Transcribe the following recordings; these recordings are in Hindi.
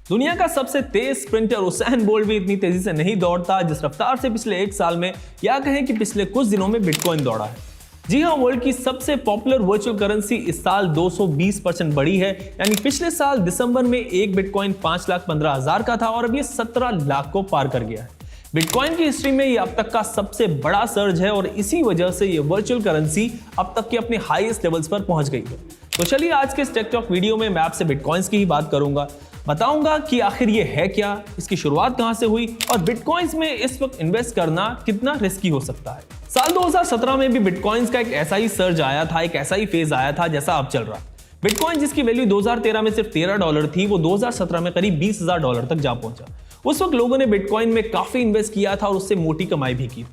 दुनिया का सबसे तेज स्प्रिंटर उसैन बोल्ट भी इतनी तेजी से नहीं दौड़ता जिस रफ्तार से पिछले एक साल में या कहें कि पिछले कुछ दिनों में बिटकॉइन दौड़ा है। जी हाँ, वर्ल्ड की सबसे पॉपुलर वर्चुअल करेंसी इस साल 220% बढ़ी है। यानी पिछले साल दिसंबर में एक बिटकॉइन 5,15,000 का था और अब ये 17 लाख को पार कर गया है। बिटकॉइन की हिस्ट्री में ये अब तक का सबसे बड़ा सर्ज है और इसी वजह से ये वर्चुअल करेंसी अब तक के अपने हाईएस्ट लेवल्स पर पहुंच गई है। तो चलिए आज के इस टेक टॉक वीडियो में मैं आपसे बिटकॉइंस की ही बात करूंगा, बताऊंगा कि आखिर ये है क्या, इसकी शुरुआत कहां से हुई और बिटकॉइंस में इस वक्त इन्वेस्ट करना कितना रिस्की हो सकता है। साल 2017 में भी बिटकॉइंस का एक ऐसा ही सर्ज आया था, एक ऐसा ही फेज आया था जैसा अब चल रहा। बिटकॉइन जिसकी वैल्यू 2013 में सिर्फ $13 थी, वो 2017 में करीब $20,000 तक जा पहुंचा। उस वक्त लोगों ने बिटकॉइन में काफी इन्वेस्ट किया था और उससे मोटी कमाई भी की।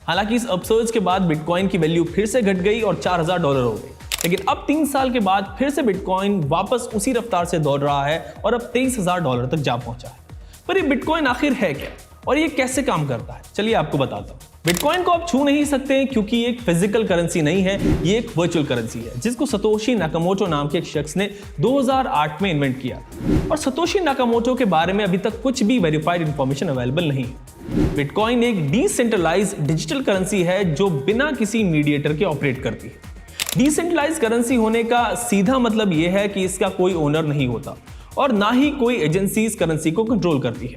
हालांकि इस अपसर्ज के बाद बिटकॉइन की वैल्यू फिर से घट गई और $4,000 हो गई, लेकिन अब 3 साल के बाद फिर से बिटकॉइन वापस उसी रफ्तार से दौड़ रहा है और अब $23,000 तक जा पहुंचा है। पर ये बिटकॉइन आखिर है क्या और ये कैसे काम करता है, चलिए आपको बताता हूं। बिटकॉइन को आप छू नहीं सकते क्योंकि ये एक फिजिकल करेंसी नहीं है, ये एक वर्चुअल करेंसी है जिसको सतोशी नाकामोटो नाम के एक शख्स ने 2008 में इन्वेंट किया। और सतोशी नाकामोटो के बारे में अभी तक कुछ भी वेरीफाइड इंफॉर्मेशन अवेलेबल नहीं है। बिटकॉइन एक डिसेंट्रलाइज्ड डिजिटल करेंसी है जो बिना किसी मीडिएटर के ऑपरेट करती है। डिसेंट्रलाइज्ड करेंसी होने का सीधा मतलब यह है कि इसका कोई ओनर नहीं होता और ना ही कोई एजेंसी इस करेंसी को कंट्रोल करती है।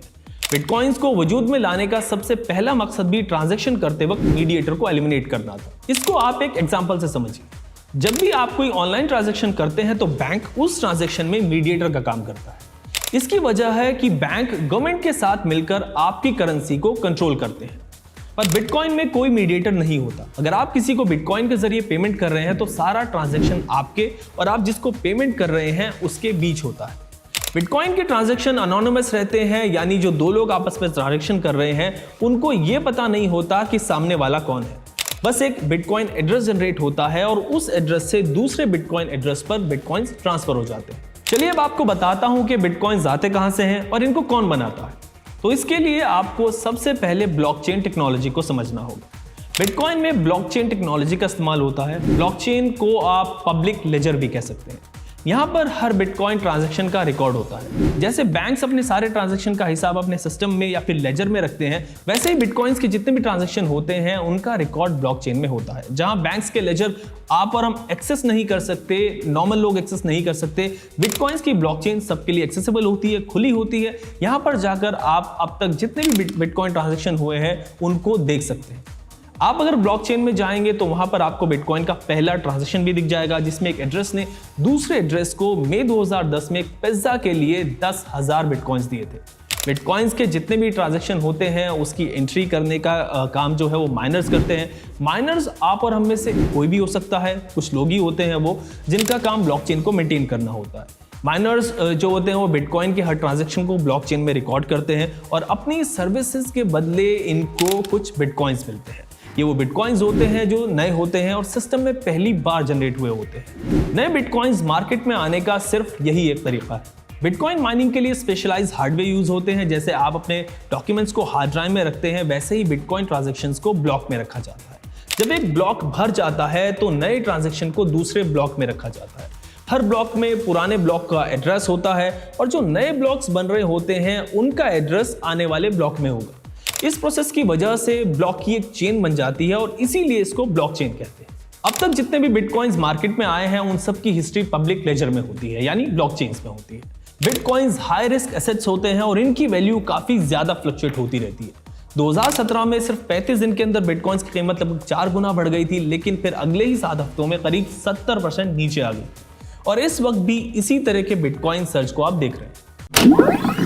बिटकॉइंस को वजूद में लाने का सबसे पहला मकसद भी ट्रांजैक्शन करते वक्त मीडिएटर को एलिमिनेट करना था। इसको आप एक एग्जांपल से समझिए। जब भी आप कोई ऑनलाइन ट्रांजैक्शन करते हैं तो बैंक उस ट्रांजैक्शन में मीडिएटर का काम करता है। इसकी वजह है कि बैंक गवर्नमेंट के साथ मिलकर आपकी करेंसी को कंट्रोल करते हैं। पर बिटकॉइन में कोई मीडिएटर नहीं होता। अगर आप किसी को बिटकॉइन के जरिए पेमेंट कर रहे हैं तो सारा ट्रांजैक्शन आपके और आप जिसको पेमेंट कर रहे हैं उसके बीच होता है। बिटकॉइन के ट्रांजैक्शन अनोनिमस रहते हैं, यानी जो दो लोग आपस में ट्रांजैक्शन कर रहे हैं उनको यह पता नहीं होता कि सामने वाला कौन है। बस एक बिटकॉइन एड्रेस जनरेट होता है और उस एड्रेस से दूसरे बिटकॉइन एड्रेस पर बिटकॉइंस ट्रांसफर हो जाते हैं। चलिए अब आपको बताता हूं कि बिटकॉइंस आते कहां से हैं और इनको कौन बनाता है। तो इसके लिए आपको सबसे पहले ब्लॉकचेन टेक्नोलॉजी को समझना होगा। बिटकॉइन में ब्लॉकचेन टेक्नोलॉजी का इस्तेमाल होता है। ब्लॉकचेन को आप पब्लिक लेजर भी कह सकते हैं। यहाँ पर हर बिटकॉइन ट्रांजैक्शन का रिकॉर्ड होता है। जैसे बैंक्स अपने सारे ट्रांजैक्शन का हिसाब अपने सिस्टम में या फिर लेजर में रखते हैं, वैसे ही बिटकॉइंस के जितने भी ट्रांजैक्शन होते हैं उनका रिकॉर्ड ब्लॉकचेन में होता है। जहां बैंक्स के लेजर आप और हम एक्सेस नहीं कर सकते, नॉर्मल लोग एक्सेस नहीं कर सकते, बिटकॉइंस की ब्लॉकचेन सबके लिए एक्सेसिबल होती है, खुली होती है। यहाँ पर जाकर आप अब तक जितने भी बिटकॉइन ट्रांजैक्शन हुए हैं उनको देख सकते हैं। आप अगर ब्लॉकचेन में जाएंगे तो वहां पर आपको बिटकॉइन का पहला ट्रांजैक्शन भी दिख जाएगा जिसमें एक एड्रेस ने दूसरे एड्रेस को मई 2010 में एक पिज्जा के लिए 10,000 बिटकॉइंस दिए थे। बिटकॉइंस के जितने भी ट्रांजैक्शन होते हैं उसकी एंट्री करने का काम जो है वो माइनर्स करते हैं। माइनर्स आप और हम में से कोई भी हो सकता है, कुछ लोग ही होते हैं वो जिनका काम ब्लॉकचेन को मेंटेन करना होता है। माइनर्स जो होते हैं वो बिटकॉइन के हर ट्रांजैक्शन को ब्लॉकचेन में रिकॉर्ड करते हैं और अपनी सर्विसेज के बदले इनको कुछ बिटकॉइंस मिलते हैं। ये वो बिटकॉइंस होते हैं जो नए होते हैं और सिस्टम में पहली बार जनरेट हुए होते हैं। नए बिटकॉइंस मार्केट में आने का सिर्फ यही एक तरीका है। बिटकॉइन माइनिंग के लिए स्पेशलाइज्ड हार्डवेयर यूज होते हैं। जैसे आप अपने डॉक्यूमेंट्स को हार्ड ड्राइव में रखते हैं, वैसे ही बिटकॉइन ट्रांजैक्शंस को ब्लॉक में रखा जाता है। जब एक ब्लॉक भर जाता है तो नए ट्रांजैक्शन को दूसरे ब्लॉक में रखा जाता है। हर ब्लॉक में पुराने ब्लॉक का एड्रेस होता है और जो नए ब्लॉक्स बन रहे होते हैं उनका एड्रेस आने वाले ब्लॉक में होगा। इस प्रोसेस की वजह से ब्लॉक की एक चेन बन जाती है और इसीलिए इसको ब्लॉकचेन कहते हैं। अब तक जितने भी बिटकॉइंस मार्केट में आए हैं उन सब की हिस्ट्री पब्लिक लेजर में होती है, यानी ब्लॉकचेन्स में होती है। बिटकॉइंस हाई रिस्क एसेट्स होते हैं और इनकी वैल्यू काफी ज्यादा फ्लक्चुएट होती रहती है। 2017 में सिर्फ 35 दिन के अंदर बिटकॉइंस की कीमत लगभग 4 गुना बढ़ गई थी, लेकिन फिर अगले ही 7 हफ्तों में करीब 70% नीचे आ गई और इस वक्त भी इसी तरह के बिटकॉइन सर्ज को आप देख रहे हैं।